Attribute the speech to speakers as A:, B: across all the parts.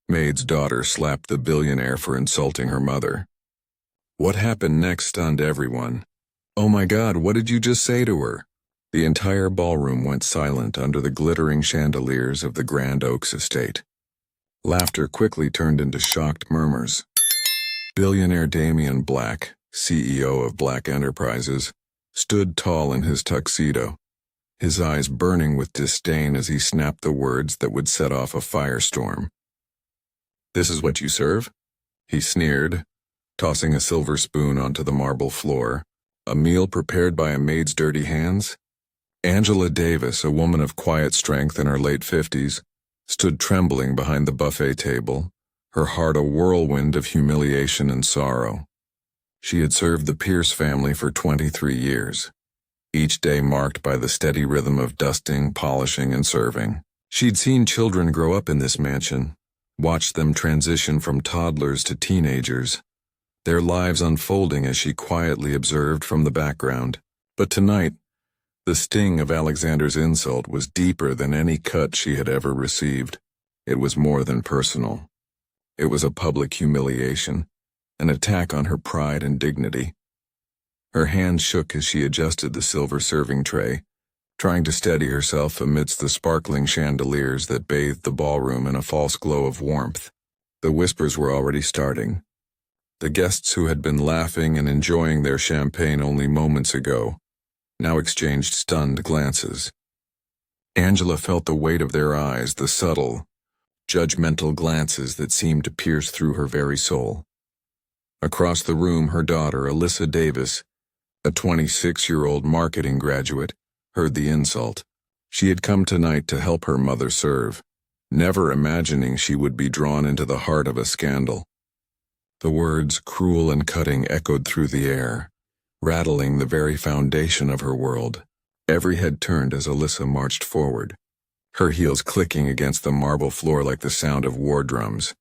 A: Maid's daughter slapped the billionaire for insulting her mother. What happened next stunned everyone. "Oh my God, what did you just say to her?" The entire ballroom went silent under the glittering chandeliers of the Grand Oaks estate. Laughter quickly turned into shocked murmurs. Billionaire Damian Black, CEO of Black Enterprises, stood tall in his tuxedo, his eyes burning with disdain as he snapped the words that would set off a firestorm. "This is what you serve?" he sneered, tossing a silver spoon onto the marble floor. "A meal prepared by a maid's dirty hands?" Angela Davis, a woman of quiet strength in her late 50s, stood trembling behind the buffet table, her heart a whirlwind of humiliation and sorrow. She had served the Pierce family for 23 years, each day marked by the steady rhythm of dusting, polishing, and serving. She'd seen children grow up in this mansion, watched them transition from toddlers to teenagers, their lives unfolding as she quietly observed from the background. But tonight, the sting of Alexander's insult was deeper than any cut she had ever received. It was more than personal. It was a public humiliation, an attack on her pride and dignity. Her hand shook as she adjusted the silver serving tray, trying to steady herself amidst the sparkling chandeliers that bathed the ballroom in a false glow of warmth. The whispers were already starting. The guests who had been laughing and enjoying their champagne only moments ago now exchanged stunned glances. Angela felt the weight of their eyes, the subtle, judgmental glances that seemed to pierce through her very soul. Across the room, her daughter, Alyssa Davis, a 26-year-old marketing graduate, heard the insult. She had come tonight to help her mother serve, never imagining she would be drawn into the heart of a scandal. The words, cruel and cutting, echoed through the air, rattling the very foundation of her world. Every head turned as Alyssa marched forward, her heels clicking against the marble floor like the sound of war drums.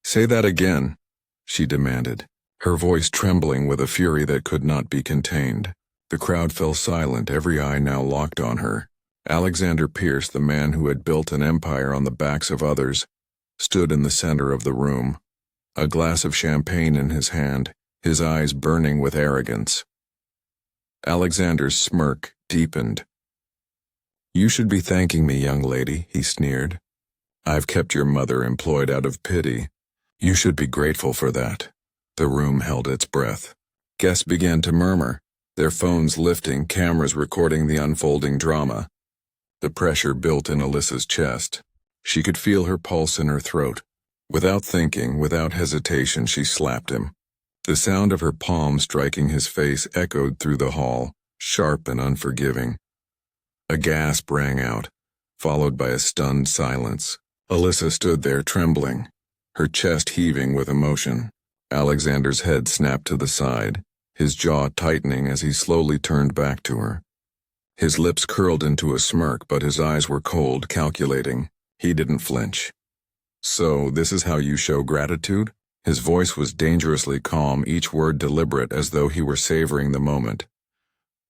A: "Say that again," she demanded, her voice trembling with a fury that could not be contained. The crowd fell silent, every eye now locked on her. Alexander Pierce, the man who had built an empire on the backs of others, stood in the center of the room, a glass of champagne in his hand, his eyes burning with arrogance. Alexander's smirk deepened. "You should be thanking me, young lady," he sneered. "I've kept your mother employed out of pity. You should be grateful for that." The room held its breath. Guests began to murmur, their phones lifting, cameras recording the unfolding drama. The pressure built in Alyssa's chest. She could feel her pulse in her throat. Without thinking, without hesitation, she slapped him. The sound of her palm striking his face echoed through the hall, sharp and unforgiving. A gasp rang out, followed by a stunned silence. Alyssa stood there trembling, her chest heaving with emotion. Alexander's head snapped to the side, his jaw tightening as he slowly turned back to her. His lips curled into a smirk, but his eyes were cold, calculating. He didn't flinch. "So, this is how you show gratitude?" His voice was dangerously calm, each word deliberate as though he were savoring the moment.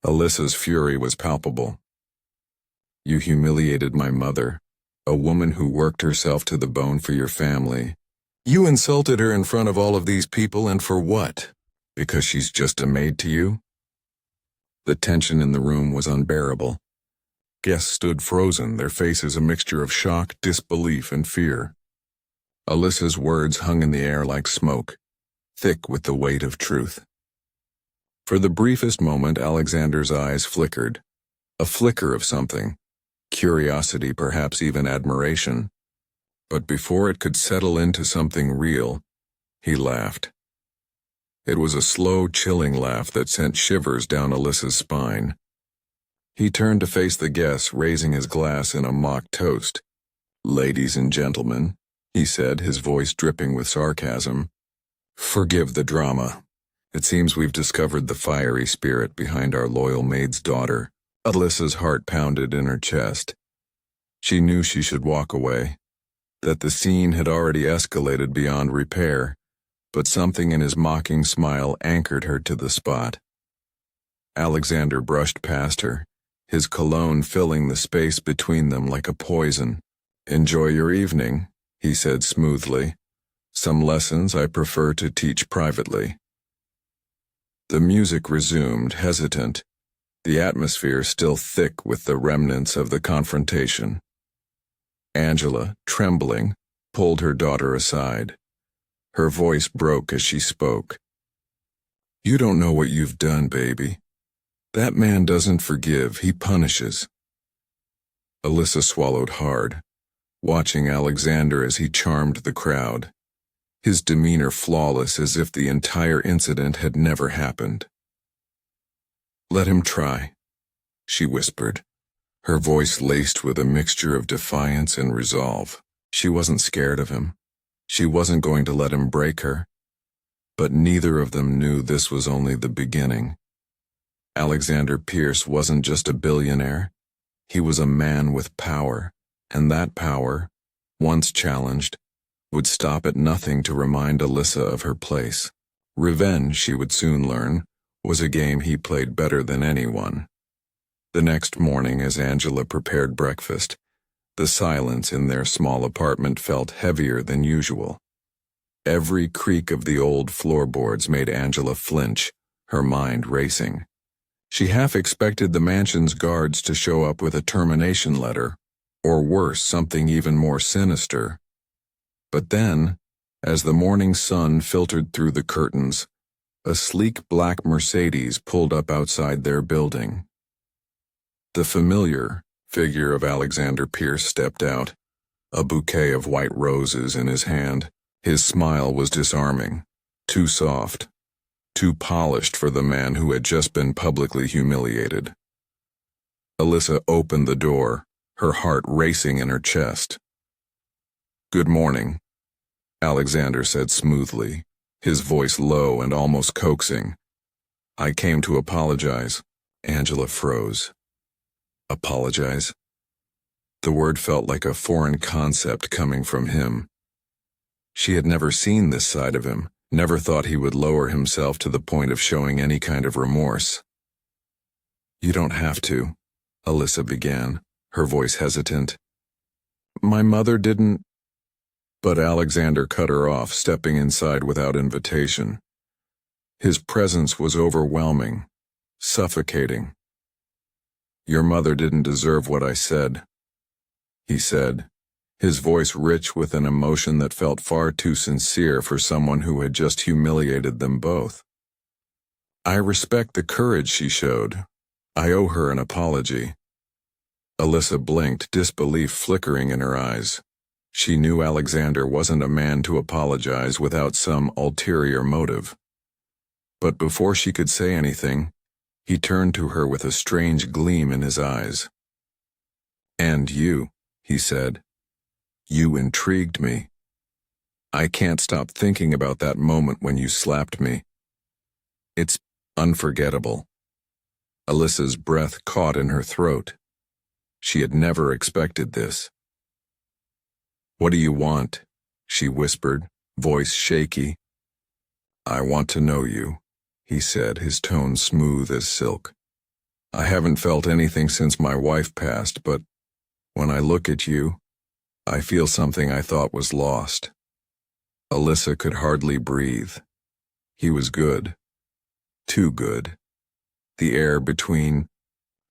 A: Alyssa's fury was palpable. "You humiliated my mother, a woman who worked herself to the bone for your family. You insulted her in front of all of these people, and for what? Because she's just a maid to you?" The tension in the room was unbearable. Guests stood frozen, their faces a mixture of shock, disbelief, and fear. Alyssa's words hung in the air like smoke, thick with the weight of truth. For the briefest moment, Alexander's eyes flickered. A flicker of something. Curiosity, perhaps even admiration. But before it could settle into something real, he laughed. It was a slow, chilling laugh that sent shivers down Alyssa's spine. He turned to face the guests, raising his glass in a mock toast. "Ladies and gentlemen," he said, his voice dripping with sarcasm, "forgive the drama. It seems we've discovered the fiery spirit behind our loyal maid's daughter." Alyssa's heart pounded in her chest. She knew she should walk away, that the scene had already escalated beyond repair, but something in his mocking smile anchored her to the spot. Alexander brushed past her, his cologne filling the space between them like a poison. "Enjoy your evening," he said smoothly. Some lessons I prefer to teach privately. The music resumed, hesitant, the atmosphere still thick with the remnants of the confrontation. Angela, trembling, pulled her daughter aside. Her voice broke as she spoke. You don't know what you've done, baby. That man doesn't forgive, he punishes. Alyssa swallowed hard, watching Alexander as he charmed the crowd, his demeanor flawless as if the entire incident had never happened. Let him try, she whispered, her voice laced with a mixture of defiance and resolve. She wasn't scared of him. She wasn't going to let him break her. But neither of them knew this was only the beginning. Alexander Pierce wasn't just a billionaire. He was a man with power, and that power, once challenged, would stop at nothing to remind Alyssa of her place. Revenge, she would soon learn, was a game he played better than anyone. The next morning, as Angela prepared breakfast, the silence in their small apartment felt heavier than usual. Every creak of the old floorboards made Angela flinch, her mind racing. She half expected the mansion's guards to show up with a termination letter, or worse, something even more sinister. But then, as the morning sun filtered through the curtains, a sleek black Mercedes pulled up outside their building. The familiar figure of Alexander Pierce stepped out, a bouquet of white roses in his hand. His smile was disarming, too soft, too polished for the man who had just been publicly humiliated. Alyssa opened the door, her heart racing in her chest. Good morning, Alexander said smoothly, his voice low and almost coaxing. I came to apologize. Angela froze. Apologize? The word felt like a foreign concept coming from him. She had never seen this side of him, never thought he would lower himself to the point of showing any kind of remorse. You don't have to, Alyssa began, her voice hesitant. My mother didn't. But Alexander cut her off, stepping inside without invitation. His presence was overwhelming, suffocating. Your mother didn't deserve what I said, he said, his voice rich with an emotion that felt far too sincere for someone who had just humiliated them both. I respect the courage she showed. I owe her an apology. Alyssa blinked, disbelief flickering in her eyes. She knew Alexander wasn't a man to apologize without some ulterior motive. But before she could say anything, he turned to her with a strange gleam in his eyes. And you, he said. You intrigued me. I can't stop thinking about that moment when you slapped me. It's unforgettable. Alyssa's breath caught in her throat. She had never expected this. What do you want? She whispered, voice shaky. I want to know you, he said, his tone smooth as silk. I haven't felt anything since my wife passed, but when I look at you, I feel something I thought was lost. Alyssa could hardly breathe. He was good. Too good. The air between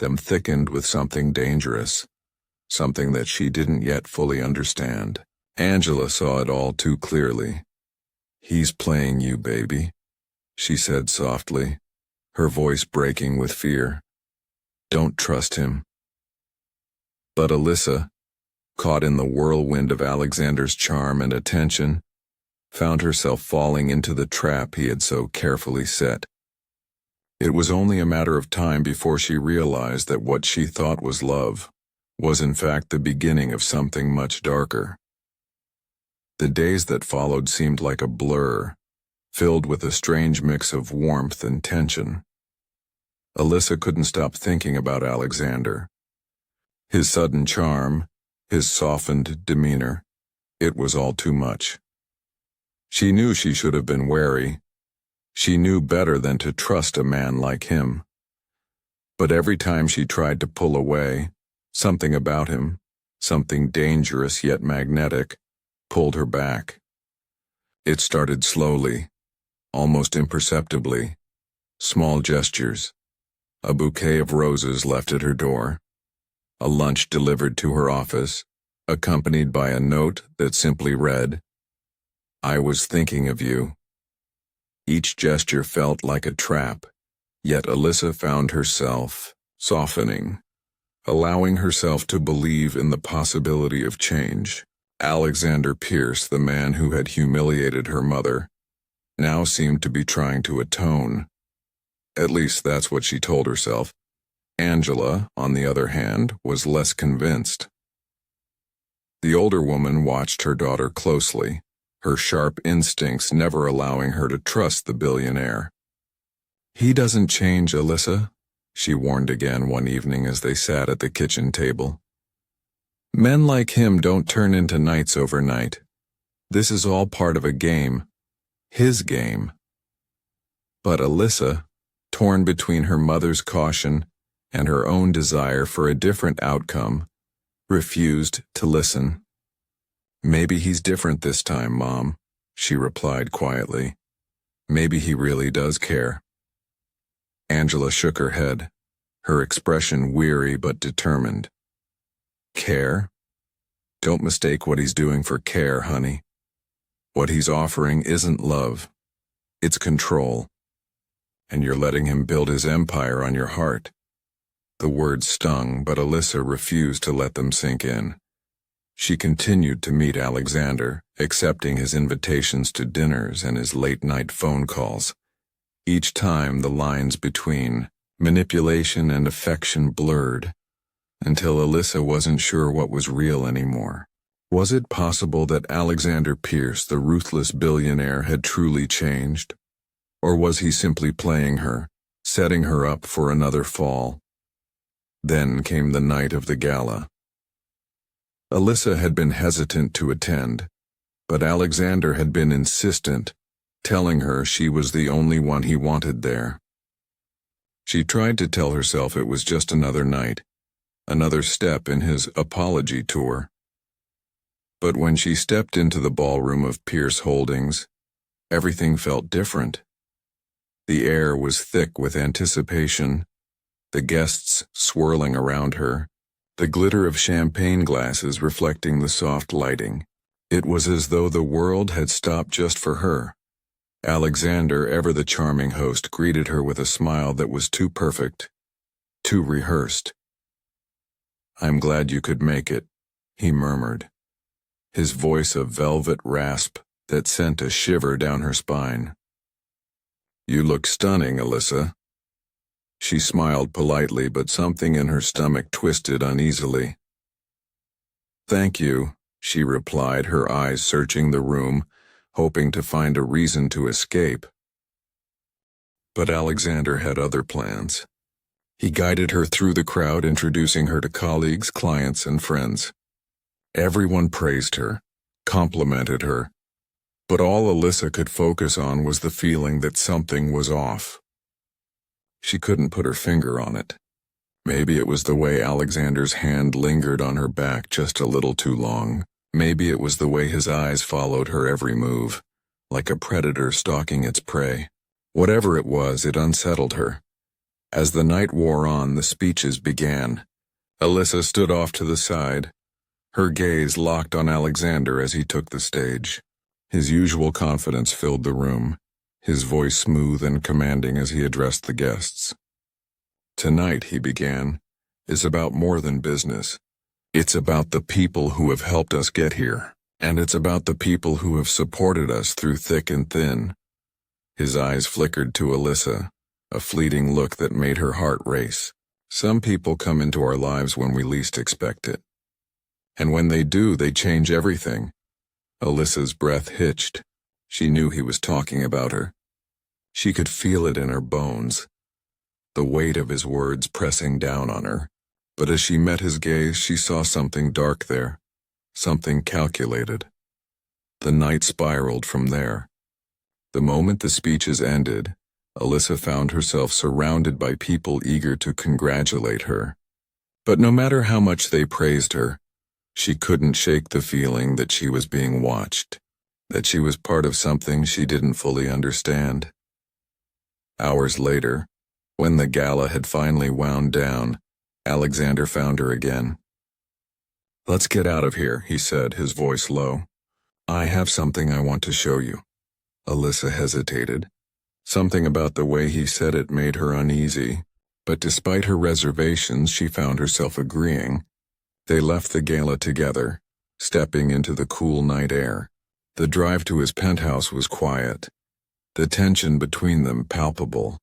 A: them thickened with something dangerous, something that she didn't yet fully understand. Angela saw it all too clearly. He's playing you, baby, she said softly, her voice breaking with fear. Don't trust him. But Alyssa, caught in the whirlwind of Alexander's charm and attention, found herself falling into the trap he had so carefully set. It was only a matter of time before she realized that what she thought was love was in fact the beginning of something much darker. The days that followed seemed like a blur, filled with a strange mix of warmth and tension. Alyssa couldn't stop thinking about Alexander. His sudden charm, his softened demeanor, it was all too much. She knew she should have been wary. She knew better than to trust a man like him. But every time she tried to pull away, something about him, something dangerous yet magnetic, pulled her back. It started slowly, almost imperceptibly. Small gestures. A bouquet of roses left at her door. A lunch delivered to her office, accompanied by a note that simply read, "I was thinking of you." Each gesture felt like a trap, yet Alyssa found herself softening, allowing herself to believe in the possibility of change. Alexander Pierce, the man who had humiliated her mother, now seemed to be trying to atone. At least that's what she told herself. Angela, on the other hand, was less convinced. The older woman watched her daughter closely, her sharp instincts never allowing her to trust the billionaire. "He doesn't change, Alyssa," she warned again one evening as they sat at the kitchen table. "Men like him don't turn into knights overnight. This is all part of a game. His game." But Alyssa, torn between her mother's caution and her own desire for a different outcome, refused to listen. "Maybe he's different this time, Mom," she replied quietly. "Maybe he really does care." Angela shook her head, her expression weary but determined. "Care? Don't mistake what he's doing for care, honey. What he's offering isn't love. It's control. And you're letting him build his empire on your heart." The words stung, but Alyssa refused to let them sink in. She continued to meet Alexander, accepting his invitations to dinners and his late-night phone calls. Each time the lines between manipulation and affection blurred, until Alyssa wasn't sure what was real anymore. Was it possible that Alexander Pierce, the ruthless billionaire, had truly changed? Or was he simply playing her, setting her up for another fall? Then came the night of the gala. Alyssa had been hesitant to attend, but Alexander had been insistent, telling her she was the only one he wanted there. She tried to tell herself it was just another night, another step in his apology tour. But when she stepped into the ballroom of Pierce Holdings, everything felt different. The air was thick with anticipation, the guests swirling around her, the glitter of champagne glasses reflecting the soft lighting. It was as though the world had stopped just for her. Alexander, ever the charming host, greeted her with a smile that was too perfect, too rehearsed. "I'm glad you could make it," he murmured, his voice a velvet rasp that sent a shiver down her spine. "You look stunning, Alyssa." She smiled politely, but something in her stomach twisted uneasily. "Thank you," she replied, her eyes searching the room, hoping to find a reason to escape. But Alexander had other plans. He guided her through the crowd, introducing her to colleagues, clients, and friends. Everyone praised her, complimented her, but all Alyssa could focus on was the feeling that something was off. She couldn't put her finger on it. Maybe it was the way Alexander's hand lingered on her back just a little too long. Maybe it was the way his eyes followed her every move, like a predator stalking its prey. Whatever it was, it unsettled her. As the night wore on, the speeches began. Alyssa stood off to the side, her gaze locked on Alexander as he took the stage. His usual confidence filled the room, his voice smooth and commanding as he addressed the guests. "Tonight," he began, "is about more than business. It's about the people who have helped us get here, and it's about the people who have supported us through thick and thin." His eyes flickered to Alyssa, a fleeting look that made her heart race. Some people come into our lives when we least expect it. And when they do, they change everything. Alyssa's breath hitched. She knew he was talking about her. She could feel it in her bones, the weight of his words pressing down on her. But as she met his gaze, she saw something dark there, something calculated. The night spiraled from there. The moment the speeches ended, Alyssa found herself surrounded by people eager to congratulate her. But no matter how much they praised her, She couldn't shake the feeling that she was being watched, that she was part of something she didn't fully understand. Hours later, when the gala had finally wound down, Alexander found her again. "Let's get out of here," he said, his voice low. "I have something I want to show you." Alyssa hesitated. Something about the way he said it made her uneasy, but despite her reservations, she found herself agreeing. They left the gala together, stepping into the cool night air. The drive to his penthouse was quiet, the tension between them palpable.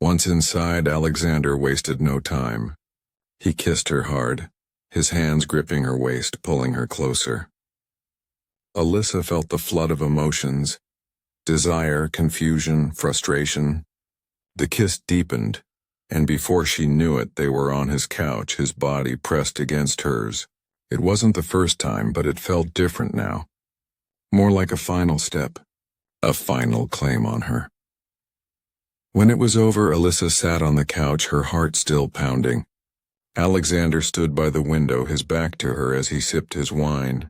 A: Once inside, Alexander wasted no time. He kissed her hard, his hands gripping her waist, pulling her closer. Alyssa felt the flood of emotions: desire, confusion, frustration. The kiss deepened, and before she knew it, they were on his couch, his body pressed against hers. It wasn't the first time, but it felt different now. More like a final step, a final claim on her. When it was over, Alyssa sat on the couch, her heart still pounding. Alexander stood by the window, his back to her as he sipped his wine.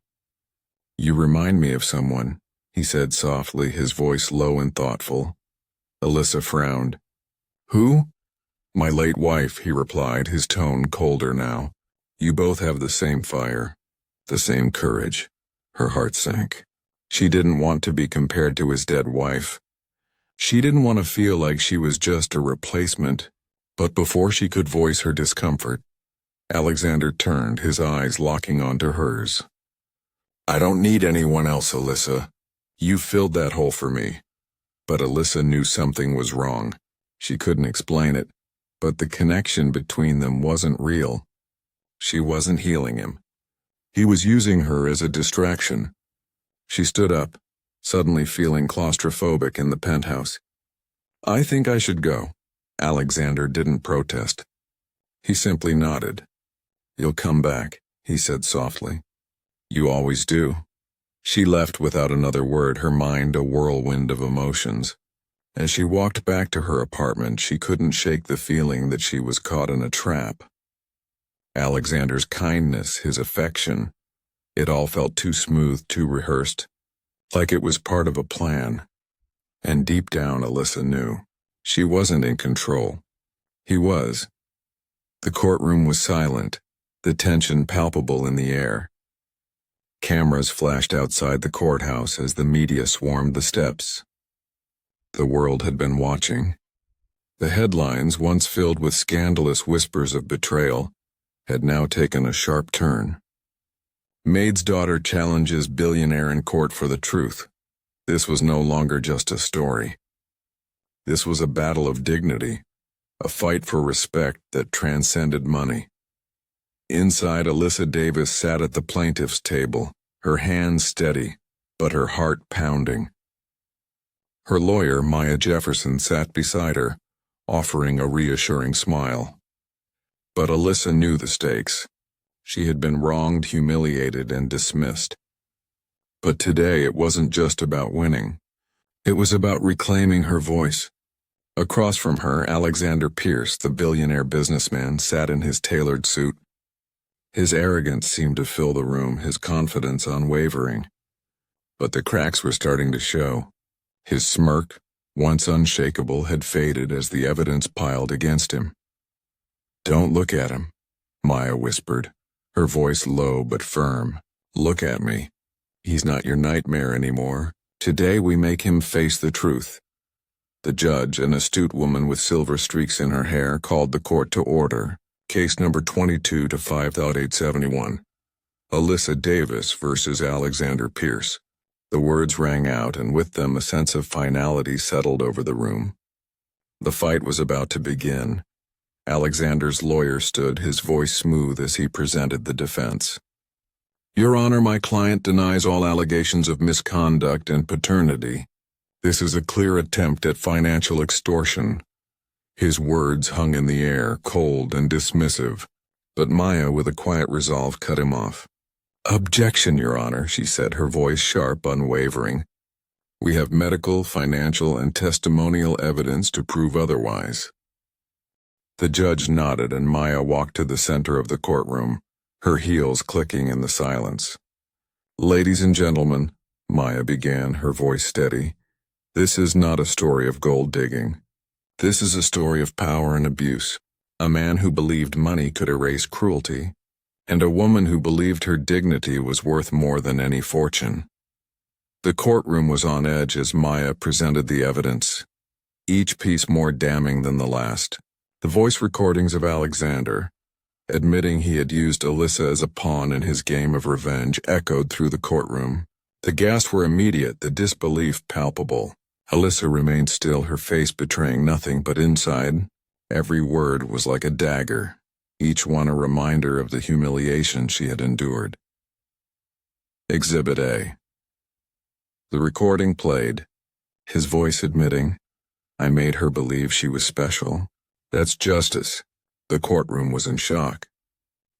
A: "You remind me of someone," he said softly, his voice low and thoughtful. Alyssa frowned. "Who?" "My late wife," he replied, his tone colder now. "You both have the same fire, the same courage." Her heart sank. She didn't want to be compared to his dead wife. She didn't want to feel like she was just a replacement. But before she could voice her discomfort, Alexander turned, his eyes locking onto hers. "I don't need anyone else, Alyssa. You filled that hole for me." But Alyssa knew something was wrong. She couldn't explain it, but the connection between them wasn't real. She wasn't healing him. He was using her as a distraction. She stood up, suddenly feeling claustrophobic in the penthouse. "I think I should go." Alexander didn't protest. He simply nodded. "You'll come back," he said softly. "You always do." She left without another word, her mind a whirlwind of emotions. As she walked back to her apartment, she couldn't shake the feeling that she was caught in a trap. Alexander's kindness, his affection, it all felt too smooth, too rehearsed, like it was part of a plan. And deep down, Alyssa knew she wasn't in control. He was. The courtroom was silent, the tension palpable in the air. Cameras flashed outside the courthouse as the media swarmed the steps. The world had been watching. The headlines, once filled with scandalous whispers of betrayal, had now taken a sharp turn. Maid's daughter challenges billionaire in court for the truth. This was no longer just a story. This was a battle of dignity, a fight for respect that transcended money. Inside, Alyssa Davis sat at the plaintiff's table, her hands steady, but her heart pounding. Her lawyer, Maya Jefferson, sat beside her, offering a reassuring smile. But Alyssa knew the stakes. She had been wronged, humiliated, and dismissed. But today it wasn't just about winning. It was about reclaiming her voice. Across from her, Alexander Pierce, the billionaire businessman, sat in his tailored suit. His arrogance seemed to fill the room, his confidence unwavering. But the cracks were starting to show. His smirk, once unshakable, had faded as the evidence piled against him. "Don't look at him," Maya whispered, her voice low but firm. "Look at me. He's not your nightmare anymore. Today we make him face the truth." The judge, an astute woman with silver streaks in her hair, called the court to order. Case number 22 to 5.871. Alyssa Davis versus Alexander Pierce. The words rang out, and with them a sense of finality settled over the room. The fight was about to begin. Alexander's lawyer stood, his voice smooth as he presented the defense. "Your Honor, my client denies all allegations of misconduct and paternity. This is a clear attempt at financial extortion." His words hung in the air, cold and dismissive, but Maya, with a quiet resolve, cut him off. "Objection, Your Honor," she said, her voice sharp, unwavering. "We have medical, financial, and testimonial evidence to prove otherwise." The judge nodded, and Maya walked to the center of the courtroom, her heels clicking in the silence. "Ladies and gentlemen," Maya began, her voice steady, "this is not a story of gold digging. This is a story of power and abuse. A man who believed money could erase cruelty, and a woman who believed her dignity was worth more than any fortune." The courtroom was on edge as Maya presented the evidence, each piece more damning than the last. The voice recordings of Alexander, admitting he had used Alyssa as a pawn in his game of revenge, echoed through the courtroom. The gasps were immediate, the disbelief palpable. Alyssa remained still, her face betraying nothing, but inside, every word was like a dagger, each one a reminder of the humiliation she had endured. Exhibit A. The recording played, his voice admitting, "I made her believe she was special. That's justice." The courtroom was in shock.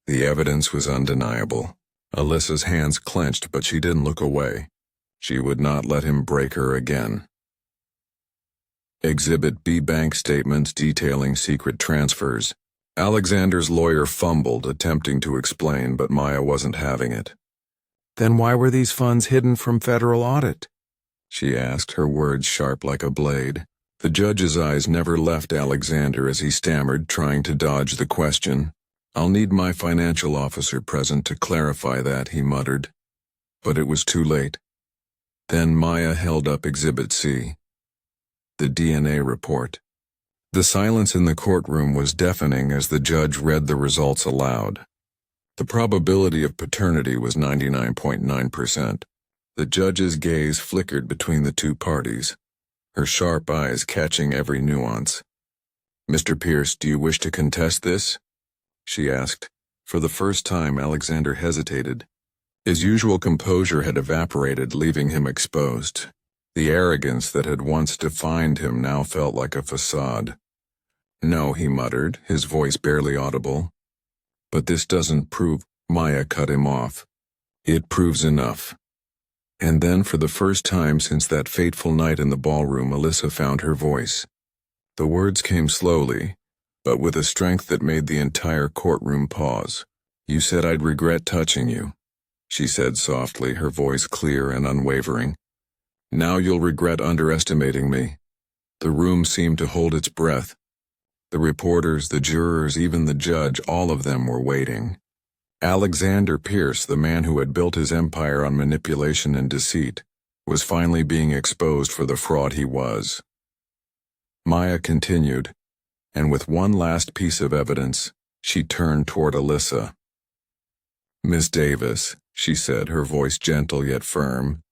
A: The evidence was undeniable. Alyssa's hands clenched, but she didn't look away. She would not let him break her again. Exhibit B. Bank statements detailing secret transfers. Alexander's lawyer fumbled, attempting to explain, but Maya wasn't having it. "Then why were these funds hidden from federal audit?" she asked, her words sharp like a blade. The judge's eyes never left Alexander as he stammered, trying to dodge the question. "I'll need my financial officer present to clarify that," he muttered. But it was too late. Then Maya held up Exhibit C. The DNA report. The silence in the courtroom was deafening as the judge read the results aloud. The probability of paternity was 99.9%. The judge's gaze flickered between the two parties, her sharp eyes catching every nuance. "Mr. Pierce, do you wish to contest this?" she asked. For the first time, Alexander hesitated. His usual composure had evaporated, leaving him exposed. The arrogance that had once defined him now felt like a facade. "No," he muttered, his voice barely audible. "But this doesn't prove—" Maya cut him off. "It proves enough." And then, for the first time since that fateful night in the ballroom, Alyssa found her voice. The words came slowly, but with a strength that made the entire courtroom pause. "You said I'd regret touching you," she said softly, her voice clear and unwavering. "Now you'll regret underestimating me." The room seemed to hold its breath. The reporters, the jurors, even the judge, all of them were waiting. Alexander Pierce, the man who had built his empire on manipulation and deceit, was finally being exposed for the fraud he was. Maya continued, and with one last piece of evidence, she turned toward Alyssa. "Miss Davis," she said, her voice gentle yet firm,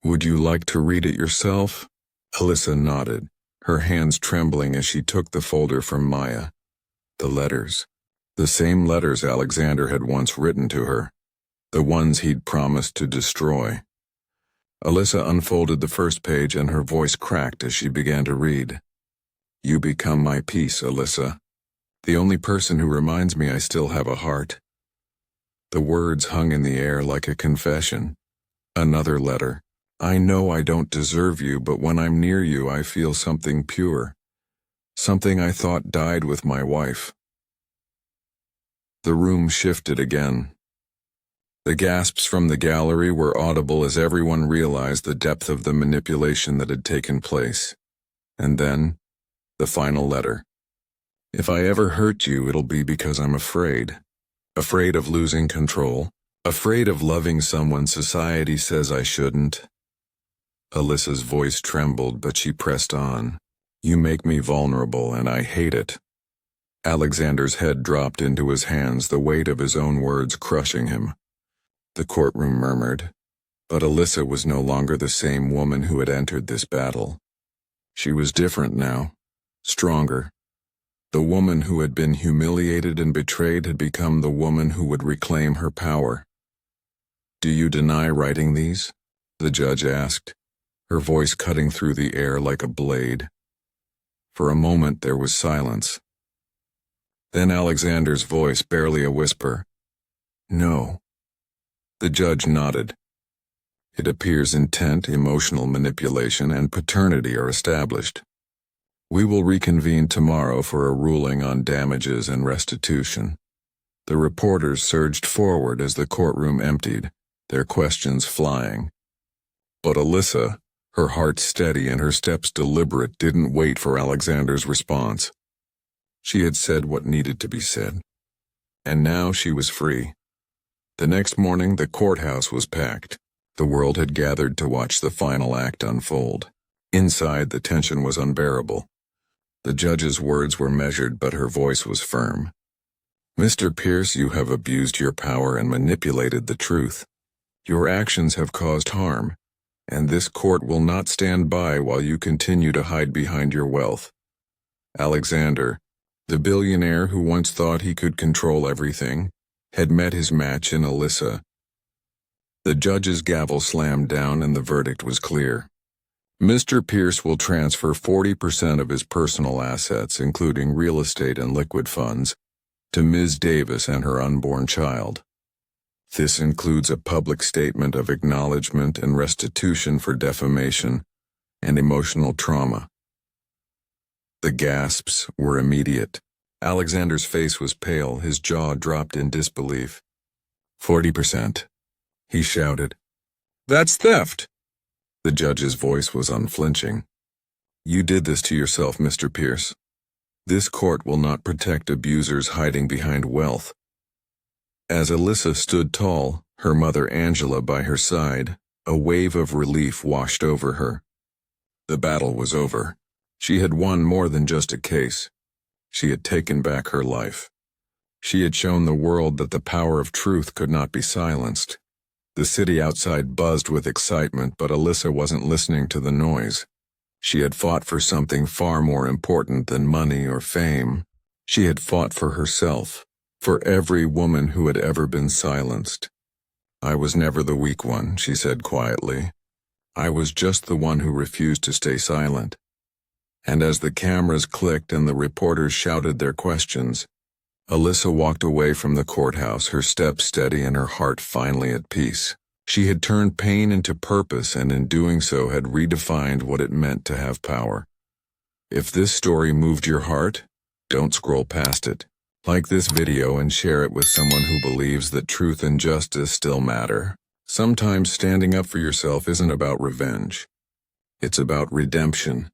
A: "would you like to read it yourself?" Alyssa nodded, her hands trembling as she took the folder from Maya. The letters. The same letters Alexander had once written to her. The ones he'd promised to destroy. Alyssa unfolded the first page and her voice cracked as she began to read. "You become my peace, Alyssa. The only person who reminds me I still have a heart." The words hung in the air like a confession. Another letter. "I know I don't deserve you, but when I'm near you I feel something pure. Something I thought died with my wife." The room shifted again. The gasps from the gallery were audible as everyone realized the depth of the manipulation that had taken place. And then, the final letter. "If I ever hurt you, it'll be because I'm afraid. Afraid of losing control. Afraid of loving someone society says I shouldn't." Alyssa's voice trembled, but she pressed on. "You make me vulnerable, and I hate it." Alexander's head dropped into his hands, the weight of his own words crushing him. The courtroom murmured, but Alyssa was no longer the same woman who had entered this battle. She was different now, stronger. The woman who had been humiliated and betrayed had become the woman who would reclaim her power. "Do you deny writing these?" the judge asked, her voice cutting through the air like a blade. For a moment there was silence. Then Alexander's voice, barely a whisper. "No." The judge nodded. "It appears intent, emotional manipulation, and paternity are established. We will reconvene tomorrow for a ruling on damages and restitution." The reporters surged forward as the courtroom emptied, their questions flying. But Alyssa, her heart steady and her steps deliberate, didn't wait for Alexander's response. She had said what needed to be said. And now she was free. The next morning, the courthouse was packed. The world had gathered to watch the final act unfold. Inside, the tension was unbearable. The judge's words were measured, but her voice was firm. "Mr. Pierce, you have abused your power and manipulated the truth. Your actions have caused harm, and this court will not stand by while you continue to hide behind your wealth." Alexander, the billionaire who once thought he could control everything, had met his match in Alyssa. The judge's gavel slammed down and the verdict was clear. Mr. Pierce will transfer 40% of his personal assets, including real estate and liquid funds, to Ms. Davis and her unborn child. This includes a public statement of acknowledgement and restitution for defamation and emotional trauma. The gasps were immediate. Alexander's face was pale, his jaw dropped in disbelief. 40%, he shouted. "That's theft!" The judge's voice was unflinching. "You did this to yourself, Mr. Pierce. This court will not protect abusers hiding behind wealth." As Alyssa stood tall, her mother Angela by her side, a wave of relief washed over her. The battle was over. She had won more than just a case. She had taken back her life. She had shown the world that the power of truth could not be silenced. The city outside buzzed with excitement, but Alyssa wasn't listening to the noise. She had fought for something far more important than money or fame. She had fought for herself, for every woman who had ever been silenced. "I was never the weak one," she said quietly. "I was just the one who refused to stay silent." And as the cameras clicked and the reporters shouted their questions, Alyssa walked away from the courthouse, her steps steady and her heart finally at peace. She had turned pain into purpose and in doing so had redefined what it meant to have power. If this story moved your heart, don't scroll past it. Like this video and share it with someone who believes that truth and justice still matter. Sometimes standing up for yourself isn't about revenge. It's about redemption.